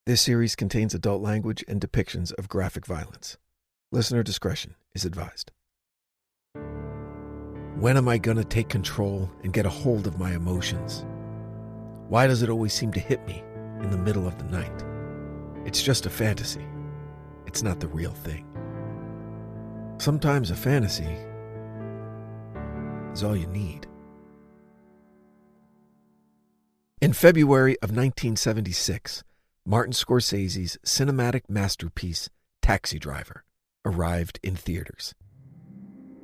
This series contains adult language and depictions of graphic violence. Listener discretion is advised. When am I going to take control and get a hold of my emotions? Why does it always seem to hit me in the middle of the night? It's just a fantasy. It's not the real thing. Sometimes a fantasy is all you need. In February of 1976, Martin Scorsese's cinematic masterpiece, Taxi Driver, arrived in theaters.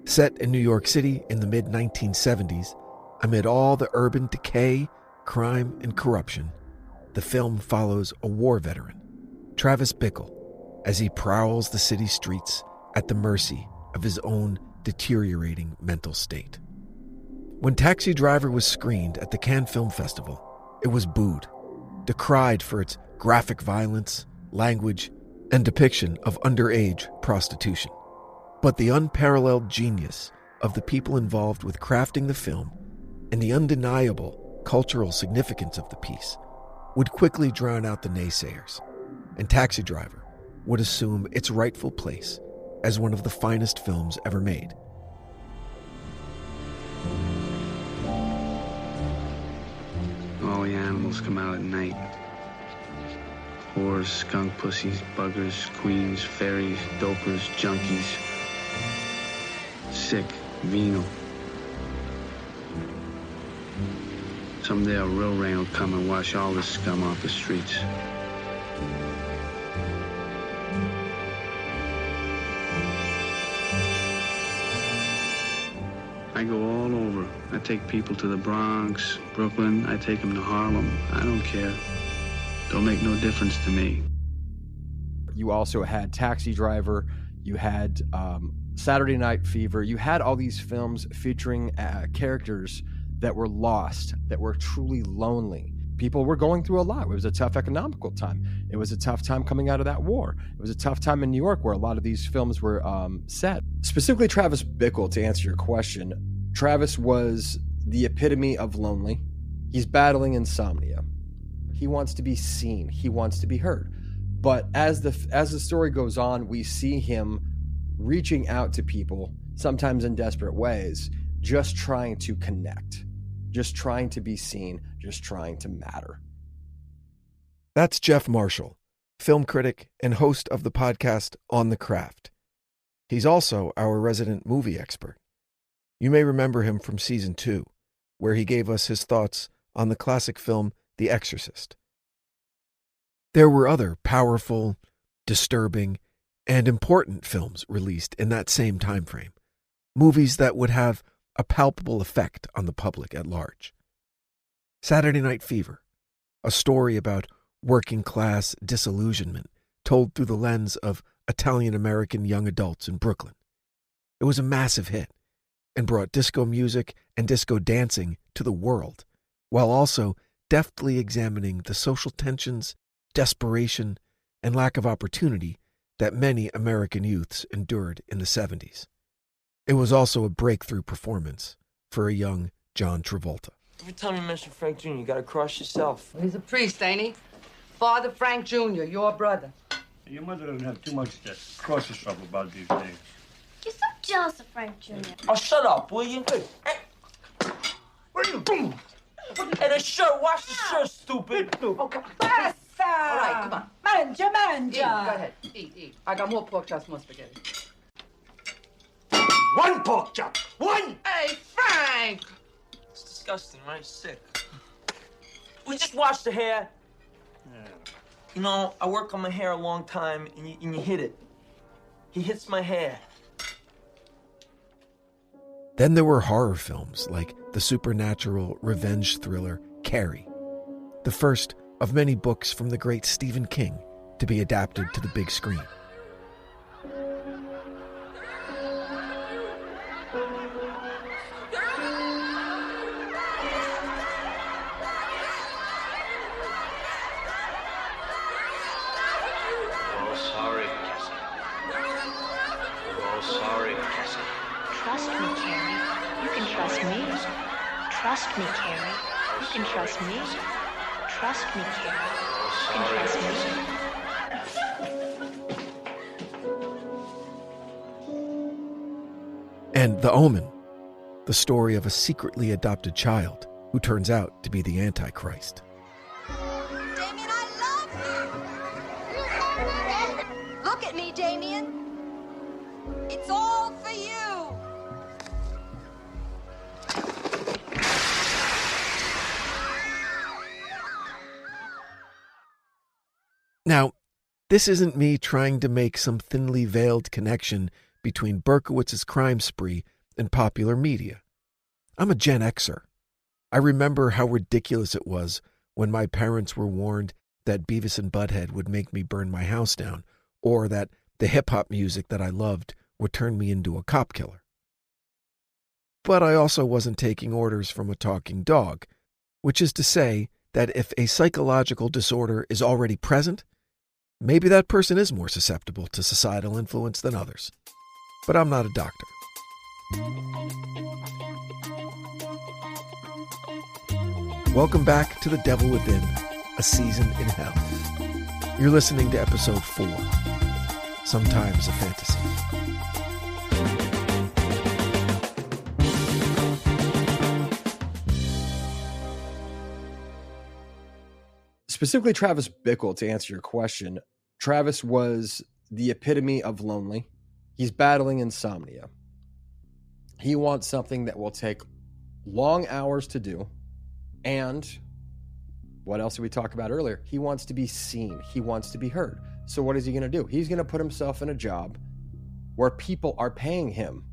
Set in New York City in the mid-1970s, amid all the urban decay, crime, and corruption, the film follows a war veteran, Travis Bickle, as he prowls the city streets at the mercy of his own deteriorating mental state. When Taxi Driver was screened at the Cannes Film Festival, it was booed, decried for its graphic violence, language, and depiction of underage prostitution. But the unparalleled genius of the people involved with crafting the film and the undeniable cultural significance of the piece would quickly drown out the naysayers, and Taxi Driver would assume its rightful place as one of the finest films ever made. All the animals come out at night. Whores, skunk pussies, buggers, queens, fairies, dopers, junkies. Sick, venal. Someday a real rain will come and wash all this scum off the streets. I go all over. I take people to the Bronx, Brooklyn. I take them to Harlem. I don't care. Don't make no difference to me. You also had Taxi Driver. You had Saturday Night Fever. You had all these films featuring characters that were lost, that were truly lonely. People were going through a lot. It was a tough economical time. It was a tough time coming out of that war. It was a tough time in New York where a lot of these films were set. Specifically, Travis Bickle, to answer your question, Travis was the epitome of lonely. He's battling insomnia. He wants to be seen. He wants to be heard. But as the story goes on, we see him reaching out to people, sometimes in desperate ways, just trying to connect, just trying to be seen, just trying to matter. That's Jeff Marshall, film critic and host of the podcast On the Craft. He's also our resident movie expert. You may remember him from season 2, where he gave us his thoughts on the classic film The Exorcist. There were other powerful, disturbing, and important films released in that same time frame, movies that would have a palpable effect on the public at large. Saturday Night Fever, a story about working-class disillusionment told through the lens of Italian-American young adults in Brooklyn. It was a massive hit and brought disco music and disco dancing to the world, while also deftly examining the social tensions, desperation, and lack of opportunity that many American youths endured in the 70s. It was also a breakthrough performance for a young John Travolta. Every time you mention Frank Jr., you gotta cross yourself. He's a priest, ain't he? Father Frank Jr., your brother. Your mother doesn't have too much to cross herself about these days. You're so jealous of Frank Jr. Oh, shut up, will you? Hey. What are you doing? Hey, the shirt, wash the shirt, stupid. Okay. Basta! All right, come on. Mangia. Eat, go ahead. Eat. I got more pork chops, more spaghetti. One pork chop! One! Hey, Frank! It's disgusting, right? Sick. We just washed the hair. Yeah. You know, I work on my hair a long time, and you hit it. He hits my hair. Then there were horror films like the supernatural revenge thriller Carrie, the first of many books from the great Stephen King to be adapted to the big screen. Trust me, Carrie. You can trust me. Trust me, Carrie. You can trust me. Trust me, Carrie. You can trust me. And The Omen, the story of a secretly adopted child who turns out to be the Antichrist. Damien, I love you! Look at me, Damien. It's all for you. Now, this isn't me trying to make some thinly veiled connection between Berkowitz's crime spree and popular media. I'm a Gen Xer. I remember how ridiculous it was when my parents were warned that Beavis and Butthead would make me burn my house down, or that the hip-hop music that I loved would turn me into a cop killer. But I also wasn't taking orders from a talking dog, which is to say that if a psychological disorder is already present, maybe that person is more susceptible to societal influence than others. But I'm not a doctor. Welcome back to The Devil Within, A Season in Hell. You're listening to episode 4, Sometimes a Fantasy. Specifically, Travis Bickle, to answer your question, Travis was the epitome of lonely. He's battling insomnia. He wants something that will take long hours to do. And what else did we talk about earlier? He wants to be seen. He wants to be heard. So what is he going to do? He's going to put himself in a job where people are paying him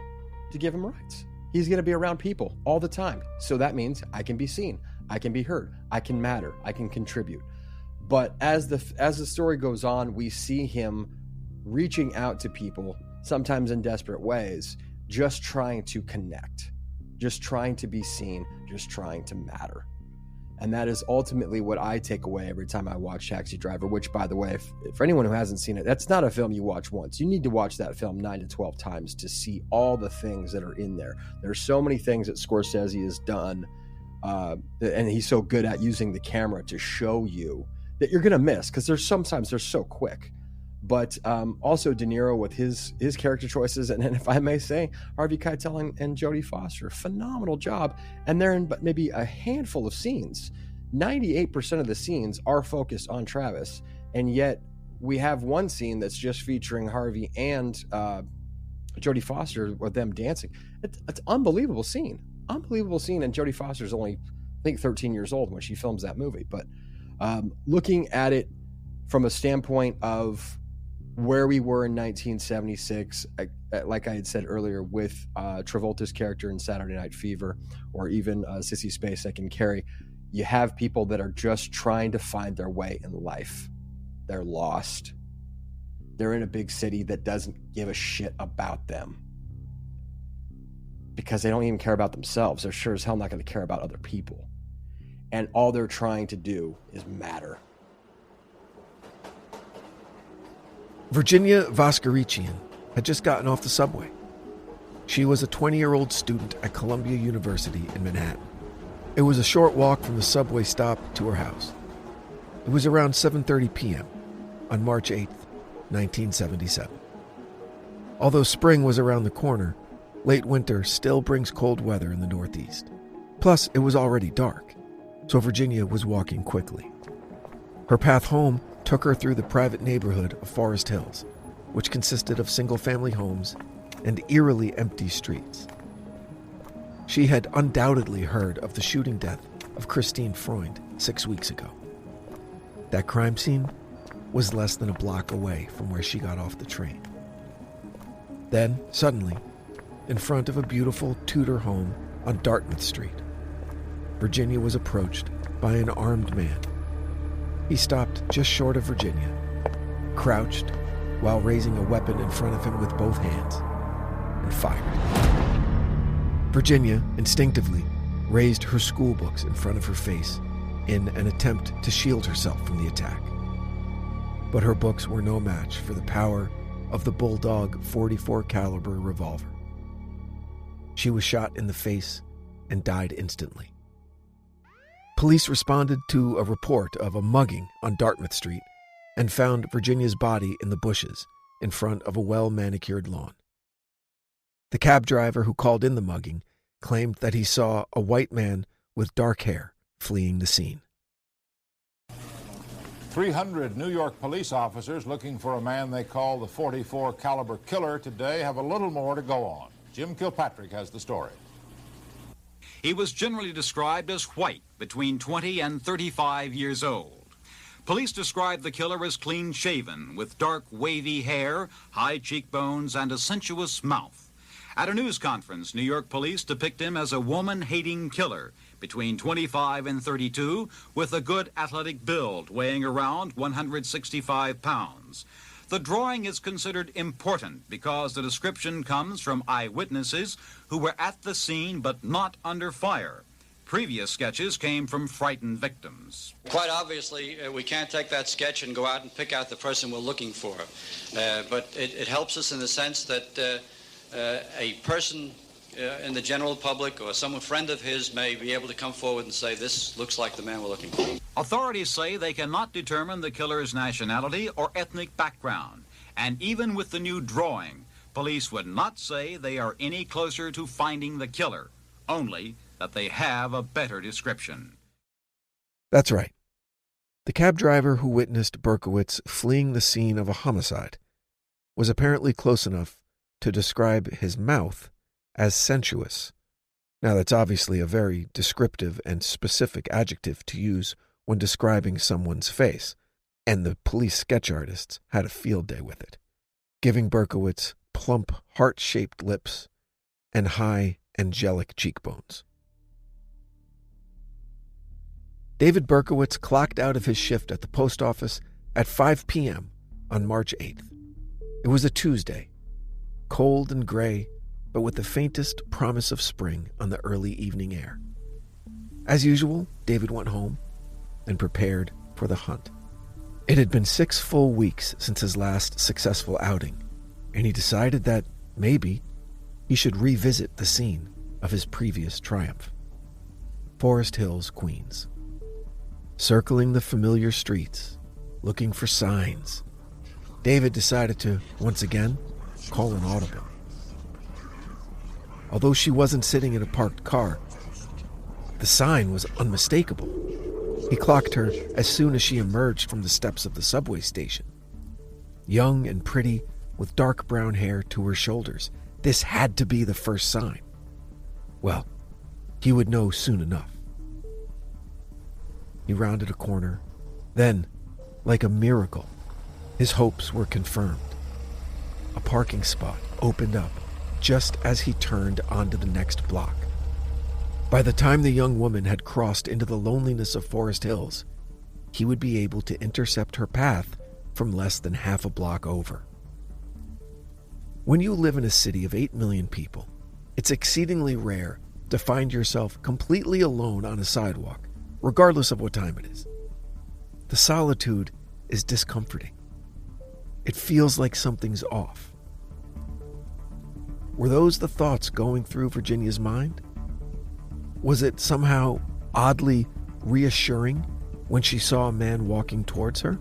to give him rights. He's going to be around people all the time. So that means I can be seen. I can be heard. I can matter. I can contribute. But as the story goes on, we see him reaching out to people, sometimes in desperate ways, just trying to connect, just trying to be seen, just trying to matter. And that is ultimately what I take away every time I watch Taxi Driver, which, by the way, for anyone who hasn't seen it, that's not a film you watch once. You need to watch that film 9 to 12 times to see all the things that are in there. There's so many things that Scorsese has done, and he's so good at using the camera to show you that you're going to miss, because sometimes they're so quick. But also De Niro with his character choices, and if I may say, Harvey Keitel and Jodie Foster, phenomenal job. And they're in but maybe a handful of scenes. 98% of the scenes are focused on Travis, and yet we have one scene that's just featuring Harvey and Jodie Foster with them dancing. It's an unbelievable scene, and Jodie Foster's only, I think, 13 years old when she films that movie. But looking at it from a standpoint of where we were in 1976, like I had said earlier, with Travolta's character in Saturday Night Fever, or even Sissy Spacek and Carrie, you have people that are just trying to find their way in life. They're lost. They're in a big city that doesn't give a shit about them because they don't even care about themselves. They're sure as hell not going to care about other people. And all they're trying to do is matter. Virginia Voskerichian had just gotten off the subway. She was a 20-year-old student at Columbia University in Manhattan. It was a short walk from the subway stop to her house. It was around 7:30 p.m. on March 8th, 1977. Although spring was around the corner, late winter still brings cold weather in the Northeast. Plus, it was already dark, so Virginia was walking quickly. Her path home took her through the private neighborhood of Forest Hills, which consisted of single-family homes and eerily empty streets. She had undoubtedly heard of the shooting death of Christine Freund 6 weeks ago. That crime scene was less than a block away from where she got off the train. Then, suddenly, in front of a beautiful Tudor home on Dartmouth Street, Virginia was approached by an armed man. He stopped just short of Virginia, crouched while raising a weapon in front of him with both hands, and fired. Virginia instinctively raised her school books in front of her face in an attempt to shield herself from the attack. But her books were no match for the power of the Bulldog .44 caliber revolver. She was shot in the face and died instantly. Police responded to a report of a mugging on Dartmouth Street and found Virginia's body in the bushes in front of a well-manicured lawn. The cab driver who called in the mugging claimed that he saw a white man with dark hair fleeing the scene. 300 New York police officers looking for a man they call the .44 caliber killer today have a little more to go on. Jim Kilpatrick has the story. He was generally described as white, between 20 and 35 years old. Police described the killer as clean-shaven, with dark, wavy hair, high cheekbones, and a sensuous mouth. At a news conference, New York police depict him as a woman-hating killer, between 25 and 32, with a good athletic build, weighing around 165 pounds. The drawing is considered important because the description comes from eyewitnesses who were at the scene but not under fire. Previous sketches came from frightened victims. Quite obviously, we can't take that sketch and go out and pick out the person we're looking for. But it helps us in the sense that a person in the general public or some friend of his may be able to come forward and say, this looks like the man we're looking for. Authorities say they cannot determine the killer's nationality or ethnic background. And even with the new drawing, police would not say they are any closer to finding the killer, only that they have a better description. That's right. The cab driver who witnessed Berkowitz fleeing the scene of a homicide was apparently close enough to describe his mouth as sensuous. Now, that's obviously a very descriptive and specific adjective to use when describing someone's face, and the police sketch artists had a field day with it, giving Berkowitz plump, heart-shaped lips and high, angelic cheekbones. David Berkowitz clocked out of his shift at the post office at 5 p.m. on March 8th. It was a Tuesday, cold and gray, but with the faintest promise of spring on the early evening air. As usual, David went home and prepared for the hunt. It had been 6 full weeks since his last successful outing, and he decided that maybe he should revisit the scene of his previous triumph. Forest Hills, Queens. Circling the familiar streets, looking for signs, David decided to, once again, call an audible. Although she wasn't sitting in a parked car, the sign was unmistakable. He clocked her as soon as she emerged from the steps of the subway station. Young and pretty, with dark brown hair to her shoulders, this had to be the first sign. Well, he would know soon enough. He rounded a corner. Then, like a miracle, his hopes were confirmed. A parking spot opened up just as he turned onto the next block. By the time the young woman had crossed into the loneliness of Forest Hills, he would be able to intercept her path from less than half a block over. When you live in a city of 8 million people, it's exceedingly rare to find yourself completely alone on a sidewalk, regardless of what time it is. The solitude is discomforting. It feels like something's off. Were those the thoughts going through Virginia's mind? Was it somehow oddly reassuring when she saw a man walking towards her?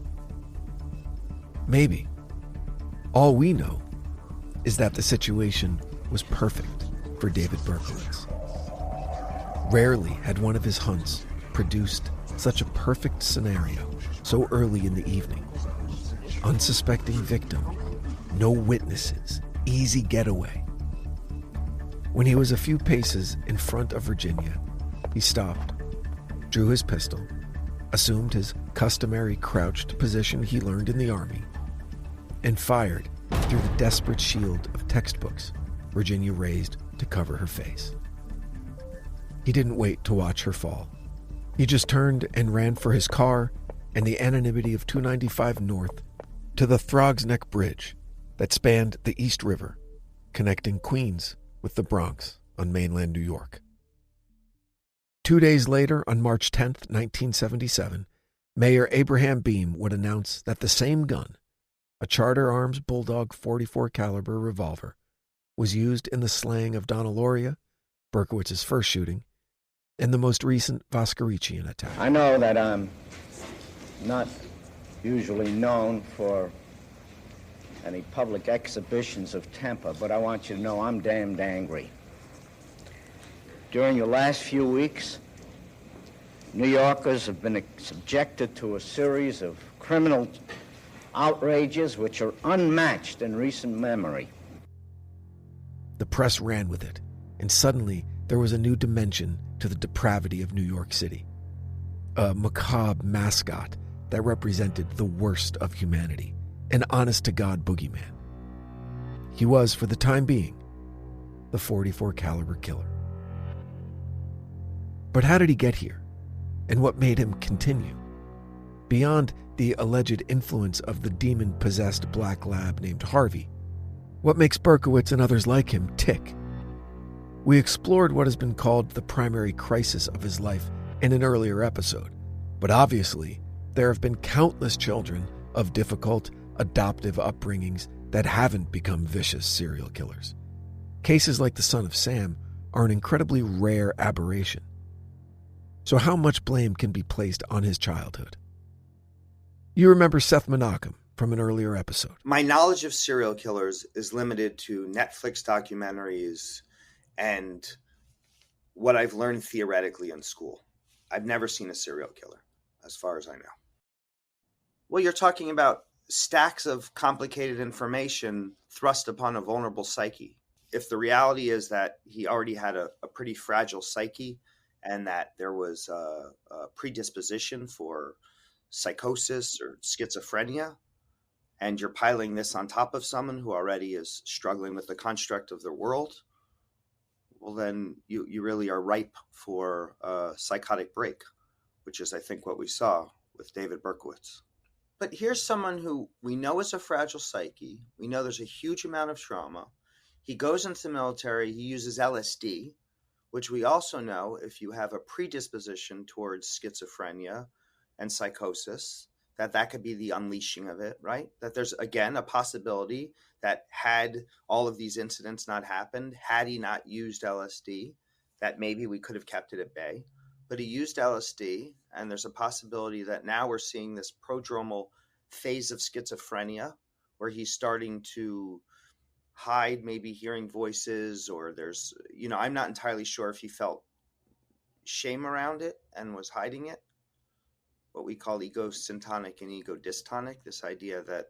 Maybe. All we know is that the situation was perfect for David Berkowitz. Rarely had one of his hunts produced such a perfect scenario so early in the evening. Unsuspecting victim, no witnesses, easy getaway. When he was a few paces in front of Virginia, he stopped, drew his pistol, assumed his customary crouched position he learned in the Army, and fired through the desperate shield of textbooks Virginia raised to cover her face. He didn't wait to watch her fall. He just turned and ran for his car and the anonymity of 295 North to the Throgs Neck Bridge that spanned the East River, connecting Queens with the Bronx on mainland New York. 2 days later, on March 10th, 1977, Mayor Abraham Beame would announce that the same gun, a Charter Arms Bulldog .44 caliber revolver, was used in the slaying of Donna Lauria, Berkowitz's first shooting, and the most recent Voskerichian attack. I know that I'm not usually known for any public exhibitions of temper, but I want you to know I'm damned angry. During the last few weeks, New Yorkers have been subjected to a series of criminal outrages which are unmatched in recent memory. The press ran with it, and suddenly there was a new dimension to the depravity of New York City. A macabre mascot that represented the worst of humanity, an honest-to-God boogeyman. He was, for the time being, the .44 caliber killer. But how did he get here? And what made him continue? Beyond the alleged influence of the demon-possessed black lab named Harvey, what makes Berkowitz and others like him tick? We explored what has been called the primary crisis of his life in an earlier episode, but obviously there have been countless children of difficult, adoptive upbringings that haven't become vicious serial killers. Cases like the son of Sam are an incredibly rare aberration. So how much blame can be placed on his childhood? You remember Seth Menachem from an earlier episode. My knowledge of serial killers is limited to Netflix documentaries and what I've learned theoretically in school. I've never seen a serial killer, as far as I know. Well, you're talking about stacks of complicated information thrust upon a vulnerable psyche. If the reality is that he already had a pretty fragile psyche and that there was a predisposition for psychosis or schizophrenia, and you're piling this on top of someone who already is struggling with the construct of their world, well, then you really are ripe for a psychotic break, which is, I think, what we saw with David Berkowitz. But here's someone who we know is a fragile psyche. We know there's a huge amount of trauma. He goes into the military. He uses LSD, which we also know if you have a predisposition towards schizophrenia and psychosis, that could be the unleashing of it, right? That there's, again, a possibility that had all of these incidents not happened, had he not used LSD, that maybe we could have kept it at bay. But he used LSD, and there's a possibility that now we're seeing this prodromal phase of schizophrenia where he's starting to hide, maybe hearing voices, or there's, I'm not entirely sure if he felt shame around it and was hiding it. What we call ego syntonic and ego dystonic, this idea that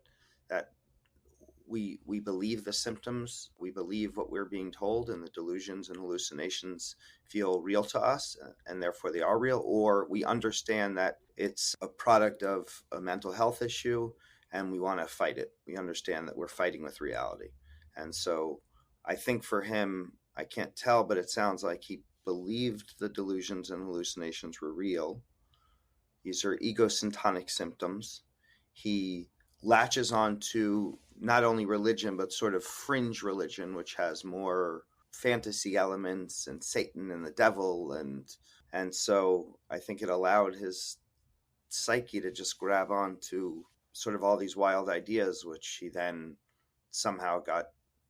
we believe the symptoms, we believe what we're being told, and the delusions and hallucinations feel real to us, and therefore they are real, or we understand that it's a product of a mental health issue and we want to fight it. We understand that we're fighting with reality. And so I think for him, I can't tell, but it sounds like he believed the delusions and hallucinations were real. These are egosyntonic symptoms. He latches on to not only religion, but sort of fringe religion, which has more fantasy elements and Satan and the devil. And so I think it allowed his psyche to just grab on to sort of all these wild ideas, which he then somehow got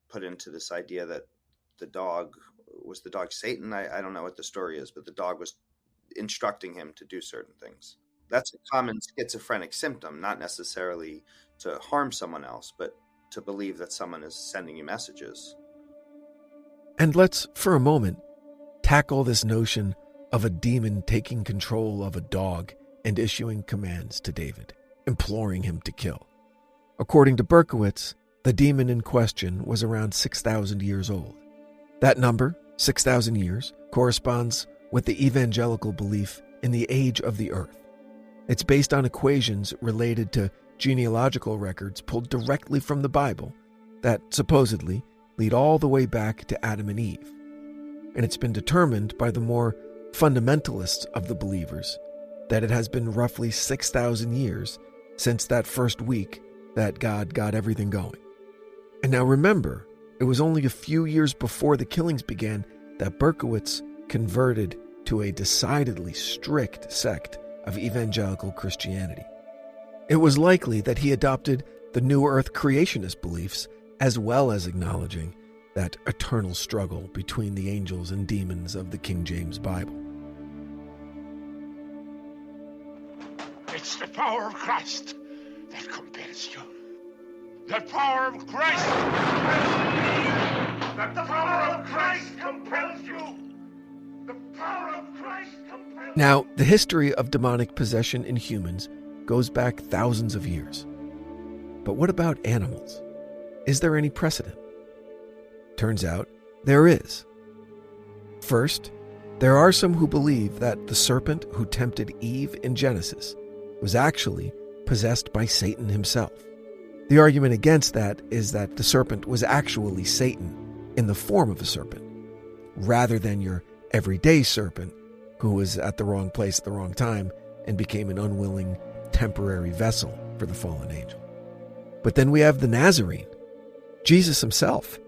put into this idea that the dog Satan? I don't know what the story is, but the dog was instructing him to do certain things. That's a common schizophrenic symptom, not necessarily to harm someone else, but to believe that someone is sending you messages. And let's, for a moment, tackle this notion of a demon taking control of a dog and issuing commands to David, imploring him to kill. According to Berkowitz, the demon in question was around 6,000 years old. That number, 6,000 years, corresponds with the evangelical belief in the age of the earth. It's based on equations related to genealogical records pulled directly from the Bible that supposedly lead all the way back to Adam and Eve. And it's been determined by the more fundamentalists of the believers that it has been roughly 6,000 years since that first week that God got everything going. And now remember, it was only a few years before the killings began that Berkowitz converted to a decidedly strict sect of evangelical Christianity. It was likely that he adopted the New Earth creationist beliefs, as well as acknowledging that eternal struggle between the angels and demons of the King James Bible. It's the power of Christ that compels you. The power of Christ! The power of Christ compels you! The power of Christ compels you! Now, the history of demonic possession in humans goes back thousands of years. But what about animals? Is there any precedent? Turns out there is. First, there are some who believe that the serpent who tempted Eve in Genesis was actually possessed by Satan himself. The argument against that is that the serpent was actually Satan in the form of a serpent, rather than your everyday serpent who was at the wrong place at the wrong time and became an unwilling, temporary vessel for the fallen angel. But then we have the Nazarene, Jesus himself,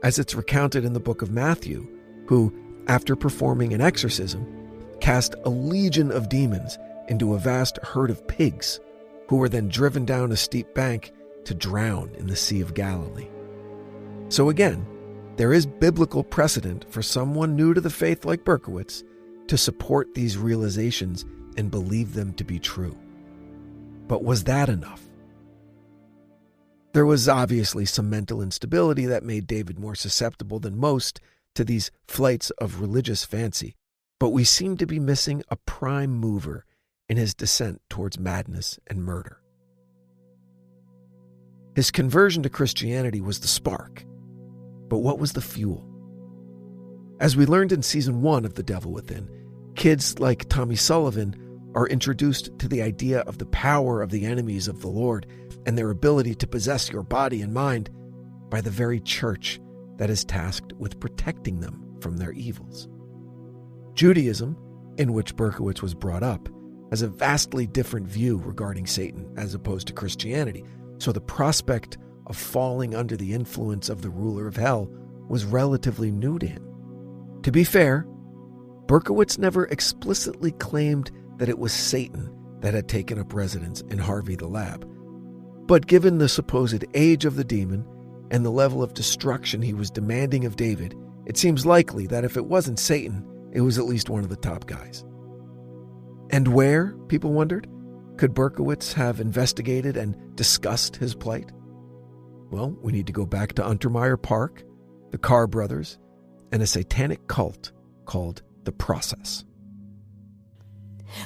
as it's recounted in the book of Matthew, who, after performing an exorcism, cast a legion of demons into a vast herd of pigs, who were then driven down a steep bank to drown in the Sea of Galilee. So again, there is biblical precedent for someone new to the faith like Berkowitz to support these realizations and believe them to be true. But was that enough? There was obviously some mental instability that made David more susceptible than most to these flights of religious fancy, but we seem to be missing a prime mover in his descent towards madness and murder. His conversion to Christianity was the spark, but what was the fuel? As we learned in Season 1 of The Devil Within, kids like Tommy Sullivan are introduced to the idea of the power of the enemies of the Lord and their ability to possess your body and mind by the very church that is tasked with protecting them from their evils. Judaism, in which Berkowitz was brought up, has a vastly different view regarding Satan as opposed to Christianity, so the prospect of falling under the influence of the ruler of hell was relatively new to him. To be fair, Berkowitz never explicitly claimed that it was Satan that had taken up residence in Harvey the Lab, but given the supposed age of the demon and the level of destruction he was demanding of David, it seems likely that if it wasn't Satan, it was at least one of the top guys. And where, people wondered, could Berkowitz have investigated and discussed his plight? Well, we need to go back to Untermeyer Park, the Carr brothers, and a satanic cult called The Process.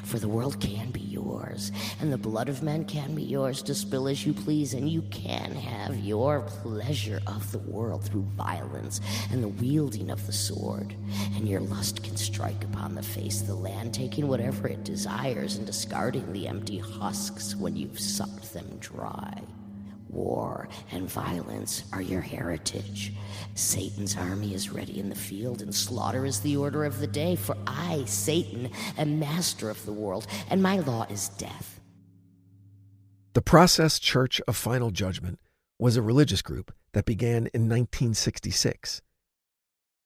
For the world can be yours, and the blood of men can be yours to spill as you please, and you can have your pleasure of the world through violence and the wielding of the sword, and your lust can strike upon the face of the land, taking whatever it desires and discarding the empty husks when you've sucked them dry. War and violence are your heritage. Satan's army is ready in the field, and slaughter is the order of the day. For I, Satan, am master of the world, and my law is death. The Process Church of Final Judgment was a religious group that began in 1966.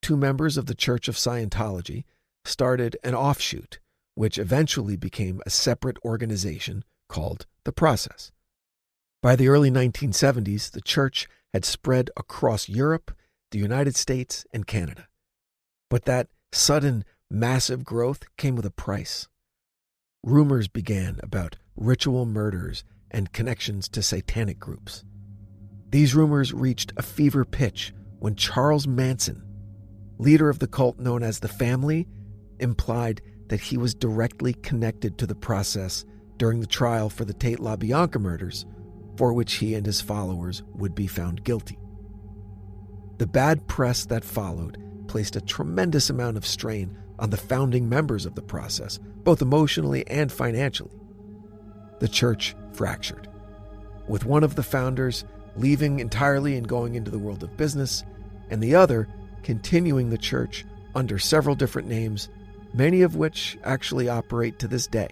Two members of the Church of Scientology started an offshoot, which eventually became a separate organization called The Process. By the early 1970s, the church had spread across Europe, the United States, and Canada. But that sudden, massive growth came with a price. Rumors began about ritual murders and connections to satanic groups. These rumors reached a fever pitch when Charles Manson, leader of the cult known as the Family, implied that he was directly connected to the Process during the trial for the Tate LaBianca murders, for which he and his followers would be found guilty. The bad press that followed placed a tremendous amount of strain on the founding members of the Process, both emotionally and financially. The church fractured, with one of the founders leaving entirely and going into the world of business, and the other continuing the church under several different names, many of which actually operate to this day.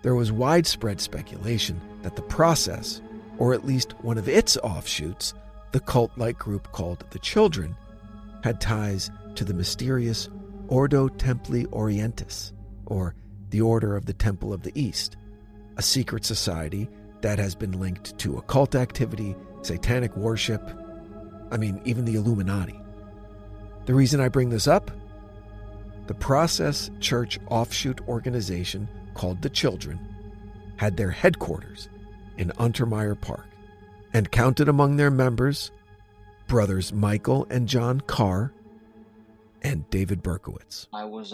There was widespread speculation that the Process, or at least one of its offshoots, the cult-like group called the Children, had ties to the mysterious Ordo Templi Orientis, or the Order of the Temple of the East, a secret society that has been linked to occult activity, satanic worship, even the Illuminati. The reason I bring this up? The Process Church offshoot organization called the Children had their headquarters in Untermeyer Park, and counted among their members brothers Michael and John Carr and David Berkowitz. I was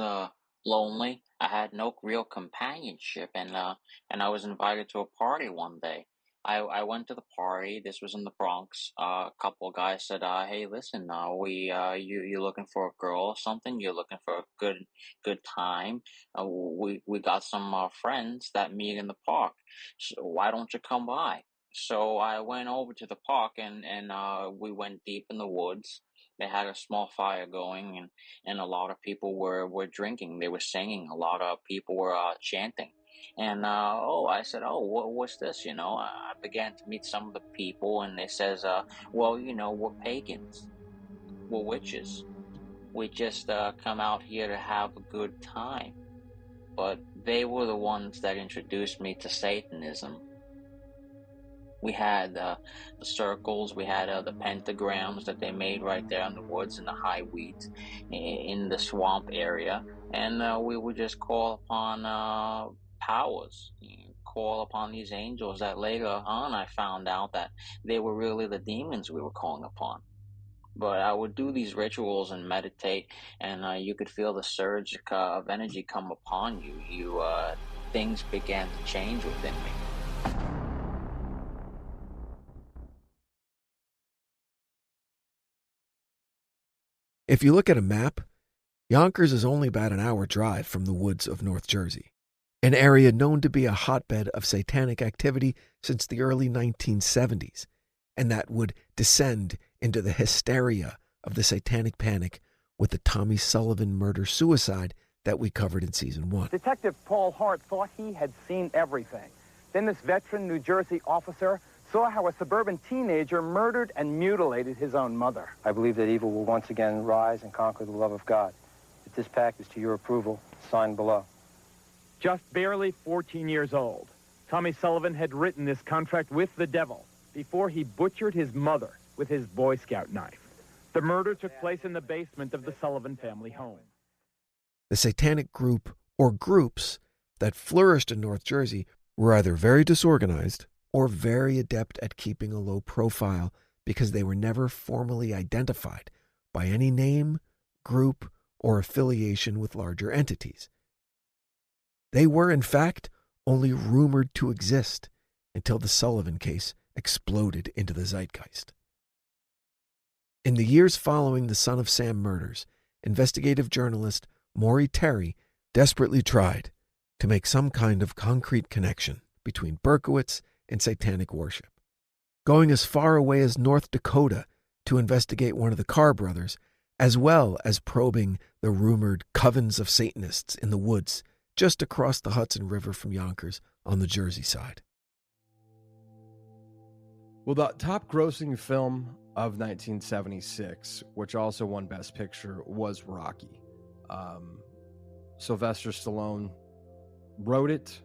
lonely. I had no real companionship, and I was invited to a party one day. I went to the party. This was in the Bronx. A couple of guys said, "Hey, listen, you looking for a girl or something? You're looking for a good time? We got some friends that meet in the park. So why don't you come by?" So I went over to the park, and we went deep in the woods. They had a small fire going, and a lot of people were drinking. They were singing. A lot of people were chanting. And I said, what's this? I began to meet some of the people, and they says, well, we're pagans, we're witches. We just come out here to have a good time. But they were the ones that introduced me to Satanism. We had the circles, we had the pentagrams that they made right there in the woods, in the high weeds, in the swamp area. And we would just call upon powers, call upon these angels that later on I found out that they were really the demons we were calling upon. But I would do these rituals and meditate, and you could feel the surge of energy come upon you. Things began to change within me. If you look at a map, Yonkers is only about an hour drive from the woods of North Jersey, an area known to be a hotbed of satanic activity since the early 1970s, and that would descend into the hysteria of the satanic panic with the Tommy Sullivan murder-suicide that we covered in Season 1. Detective Paul Hart thought he had seen everything. Then this veteran New Jersey officer saw how a suburban teenager murdered and mutilated his own mother. I believe that evil will once again rise and conquer the love of God. If this pact is to your approval, sign below. Just barely 14 years old, Tommy Sullivan had written this contract with the devil before he butchered his mother with his Boy Scout knife. The murder took place in the basement of the Sullivan family home. The satanic group or groups that flourished in North Jersey were either very disorganized or very adept at keeping a low profile because they were never formally identified by any name, group, or affiliation with larger entities. They were, in fact, only rumored to exist until the Sullivan case exploded into the zeitgeist. In the years following the Son of Sam murders, investigative journalist Maury Terry desperately tried to make some kind of concrete connection between Berkowitz and satanic worship, going as far away as North Dakota to investigate one of the Carr brothers, as well as probing the rumored covens of Satanists in the woods just across the Hudson River from Yonkers on the Jersey side. Well, the top-grossing film of 1976, which also won Best Picture, was Rocky. Sylvester Stallone wrote it,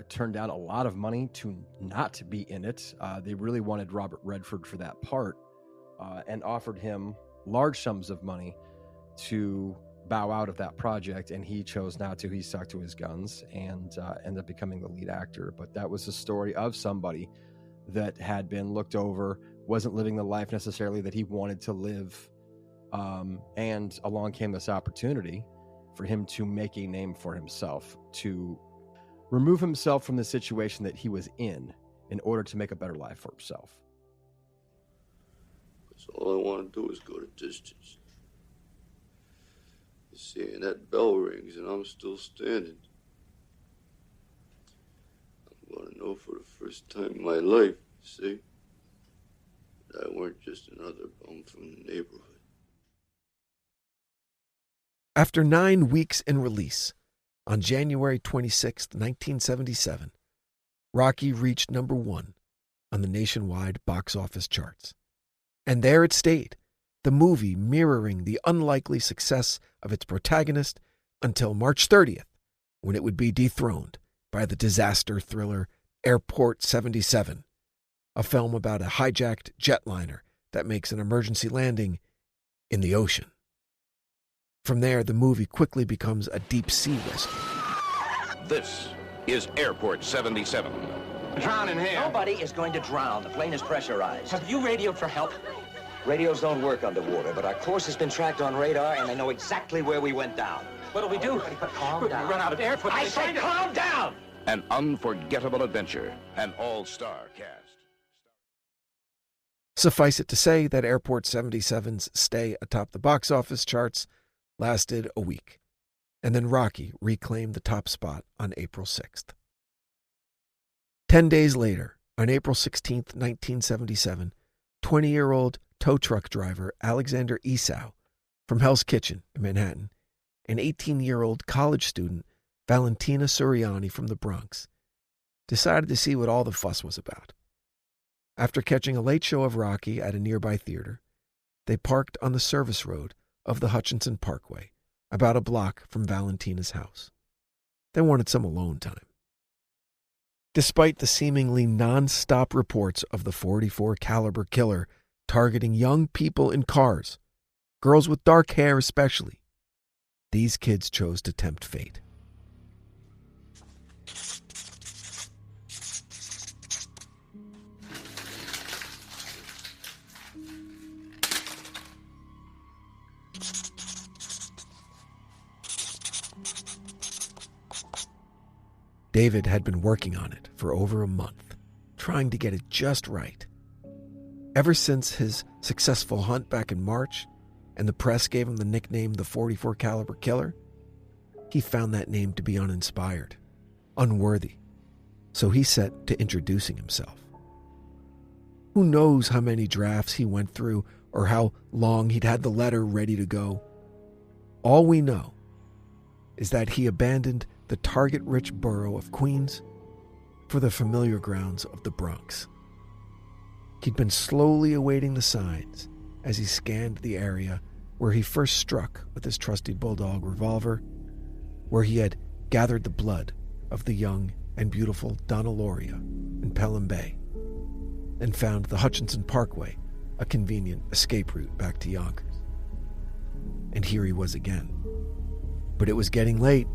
turned down a lot of money to not be in it. They really wanted Robert Redford for that part, and offered him large sums of money to bow out of that project, and he chose not to. He stuck to his guns and ended up becoming the lead actor. But that was the story of somebody that had been looked over, wasn't living the life necessarily that he wanted to live, and along came this opportunity for him to make a name for himself, to remove himself from the situation that he was in order to make a better life for himself. That's all I want to do is go the distance. You see, and that bell rings and I'm still standing. I'm going to know for the first time in my life, see, that I weren't just another bum from the neighborhood. After 9 weeks in release, on January 26, 1977, Rocky reached number 1 on the nationwide box office charts. And there it stayed, the movie mirroring the unlikely success of its protagonist until March 30th, when it would be dethroned by the disaster thriller Airport 77, a film about a hijacked jetliner that makes an emergency landing in the ocean. From there, the movie quickly becomes a deep-sea rescue. This is Airport 77, Drown in here. Nobody is going to drown. The plane is pressurized. Have you radioed for help? Radios don't work underwater, but our course has been tracked on radar, and they know exactly where we went down. What'll we do? Calm down. Run out of air. I say calm down! An unforgettable adventure. An all-star cast. Suffice it to say that Airport 77's stay atop the box office charts lasted a week, and then Rocky reclaimed the top spot on April 6th. 10 days later, on April 16th, 1977, 20-year-old tow truck driver Alexander Esau from Hell's Kitchen in Manhattan and 18-year-old college student Valentina Suriani from the Bronx decided to see what all the fuss was about. After catching a late show of Rocky at a nearby theater, they parked on the service road of the Hutchinson Parkway, about a block from Valentina's house. They wanted some alone time. Despite the seemingly non-stop reports of the .44 caliber killer targeting young people in cars, girls with dark hair especially, these kids chose to tempt fate. David had been working on it for over a month, trying to get it just right. Ever since his successful hunt back in March, and the press gave him the nickname the .44 caliber killer, he found that name to be uninspired, unworthy, so he set to introducing himself. Who knows how many drafts he went through or how long he'd had the letter ready to go. All we know is that he abandoned the target-rich borough of Queens for the familiar grounds of the Bronx. He'd been slowly awaiting the signs as he scanned the area where he first struck with his trusty bulldog revolver, where he had gathered the blood of the young and beautiful Donna Loria in Pelham Bay, and found the Hutchinson Parkway a convenient escape route back to Yonkers. And here he was again. But it was getting late,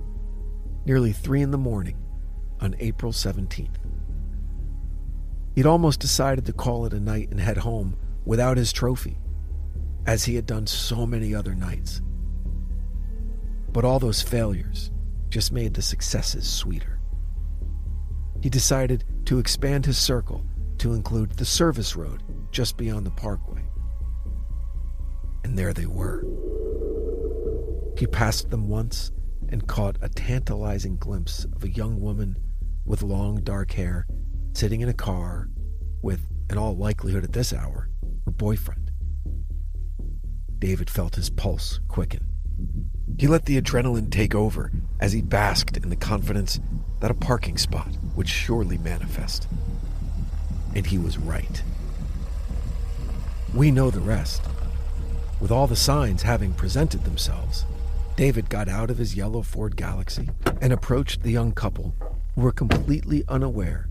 nearly 3 a.m. on April 17th. He'd almost decided to call it a night and head home without his trophy, as he had done so many other nights. But all those failures just made the successes sweeter. He decided to expand his circle to include the service road just beyond the parkway. And there they were. He passed them once and caught a tantalizing glimpse of a young woman with long dark hair sitting in a car with, in all likelihood at this hour, her boyfriend. David felt his pulse quicken. He let the adrenaline take over as he basked in the confidence that a parking spot would surely manifest. And he was right. We know the rest. With all the signs having presented themselves, David got out of his yellow Ford Galaxy and approached the young couple who were completely unaware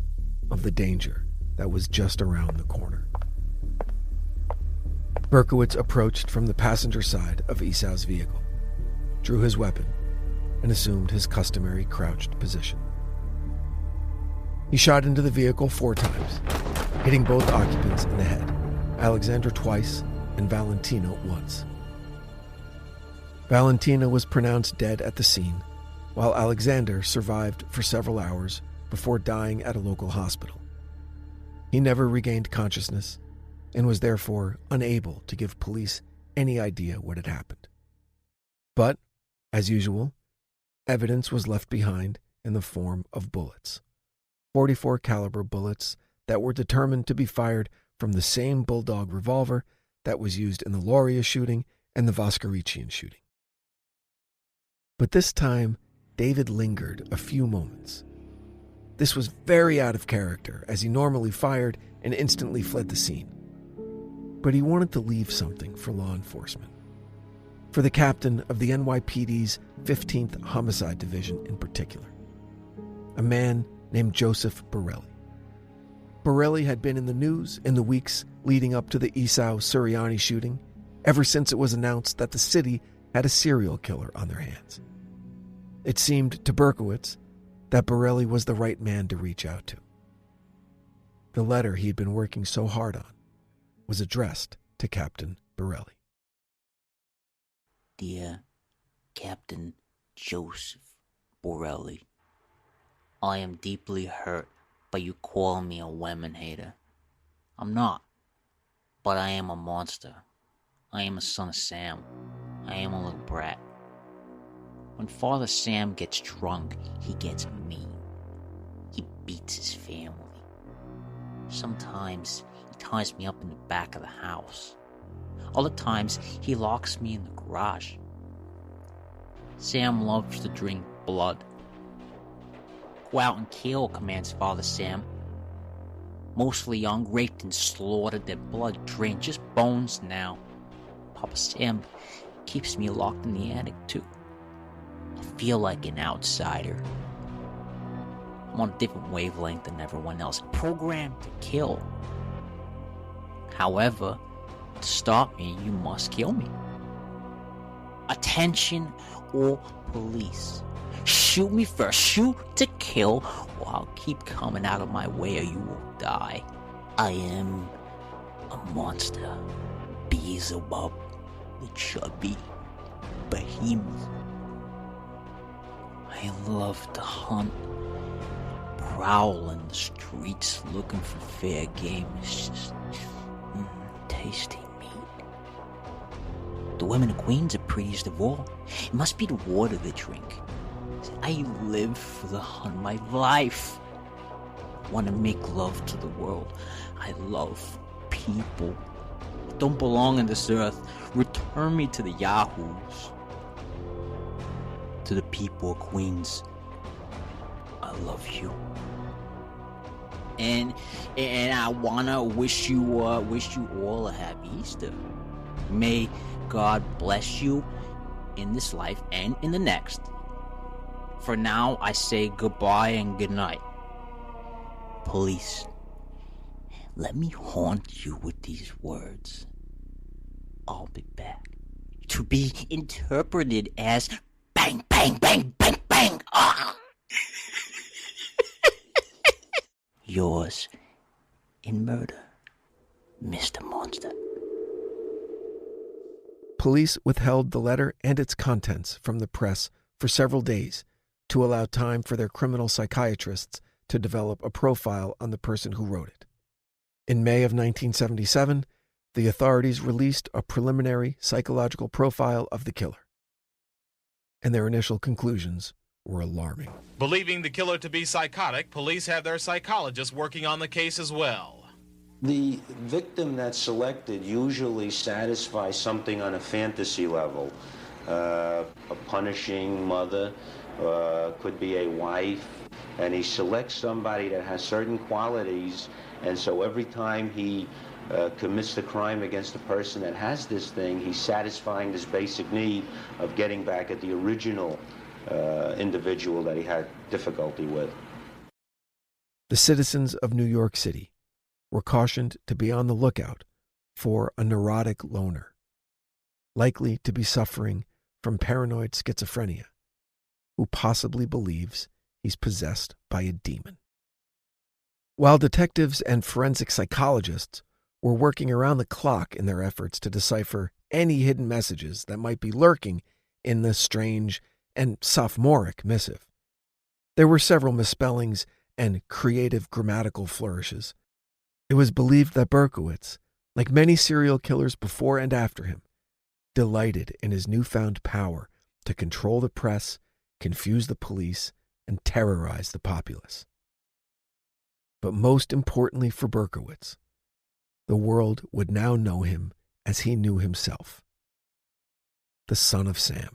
of the danger that was just around the corner. Berkowitz approached from the passenger side of Esau's vehicle, drew his weapon, and assumed his customary crouched position. He shot into the vehicle 4 times, hitting both occupants in the head, Alexander twice and Valentina once. Valentina was pronounced dead at the scene, while Alexander survived for several hours before dying at a local hospital. He never regained consciousness and was therefore unable to give police any idea what had happened. But, as usual, evidence was left behind in the form of bullets, .44 caliber bullets that were determined to be fired from the same bulldog revolver that was used in the Loria shooting and the Voskerichian shooting. But this time, David lingered a few moments. This was very out of character, as he normally fired and instantly fled the scene. But he wanted to leave something for law enforcement, for the captain of the NYPD's 15th Homicide Division in particular, a man named Joseph Borelli. Borelli had been in the news in the weeks leading up to the Esau Suriani shooting, ever since it was announced that the city had a serial killer on their hands. It seemed to Berkowitz that Borelli was the right man to reach out to. The letter he had been working so hard on was addressed to Captain Borelli. Dear Captain Joseph Borelli, I am deeply hurt by you calling me a women hater. I'm not, but I am a monster. I am a son of Sam. I am a little brat. When Father Sam gets drunk, he gets mean. He beats his family. Sometimes he ties me up in the back of the house. Other times he locks me in the garage. Sam loves to drink blood. Go out and kill, commands Father Sam. Most of the young raped and slaughtered, their blood drained, just bones now. Papa Sam keeps me locked in the attic too. I feel like an outsider. I'm on a different wavelength than everyone else, programmed to kill. However, to stop me, you must kill me. Attention, all police. Shoot me first, shoot to kill, or I'll keep coming out of my way or you will die. I am a monster. Beelzebub, the chubby behemoth. I love to hunt, prowl in the streets looking for fair game. It's just tasty meat. The women and queens are prettiest of all. It must be the water they drink. I live for the hunt of my life. I want to make love to the world. I love people. I don't belong on this earth. Return me to the yahoos. To the people of Queens, I love you. And I wanna wish you all a happy Easter. May God bless you in this life and in the next. For now, I say goodbye and good night. Police, let me haunt you with these words. I'll be back. To be interpreted as bang, bang, bang, bang, bang. Ah! Yours in murder, Mr. Monster. Police withheld the letter and its contents from the press for several days to allow time for their criminal psychiatrists to develop a profile on the person who wrote it. In May of 1977, the authorities released a preliminary psychological profile of the killer. And their initial conclusions were alarming. Believing the killer to be psychotic, police have their psychologists working on the case as well. The victim that's selected usually satisfies something on a fantasy level. A punishing mother, could be a wife, and he selects somebody that has certain qualities, and so every time he commits the crime against the person that has this thing, he's satisfying this basic need of getting back at the original individual that he had difficulty with. The citizens of New York City were cautioned to be on the lookout for a neurotic loner, likely to be suffering from paranoid schizophrenia, who possibly believes he's possessed by a demon. While detectives and forensic psychologists were working around the clock in their efforts to decipher any hidden messages that might be lurking in this strange and sophomoric missive, there were several misspellings and creative grammatical flourishes. It was believed that Berkowitz, like many serial killers before and after him, delighted in his newfound power to control the press, confuse the police, and terrorize the populace. But most importantly for Berkowitz, the world would now know him as he knew himself, the son of Sam.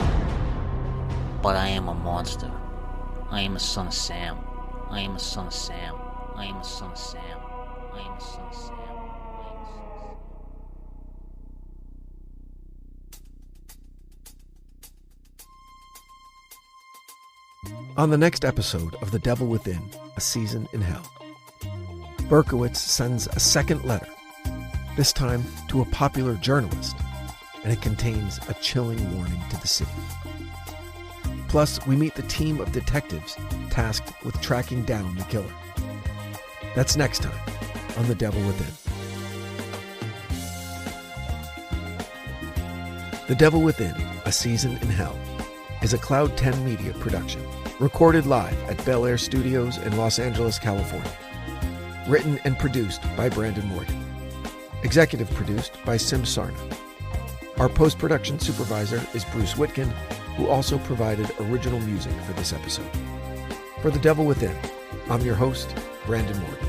But I am a monster. I am a son of Sam. I am a son of Sam. I am a son of Sam. I am a son of Sam. On the next episode of The Devil Within, A Season in Hell, Berkowitz sends a second letter, this time to a popular journalist, and it contains a chilling warning to the city. Plus, we meet the team of detectives tasked with tracking down the killer. That's next time on The Devil Within. The Devil Within, A Season in Hell, is a Cloud 10 Media production, recorded live at Bel Air Studios in Los Angeles, California. Written and produced by Brandon Morgan. Executive produced by Sim Sarna. Our post-production supervisor is Bruce Whitkin, who also provided original music for this episode. For The Devil Within, I'm your host, Brandon Morgan.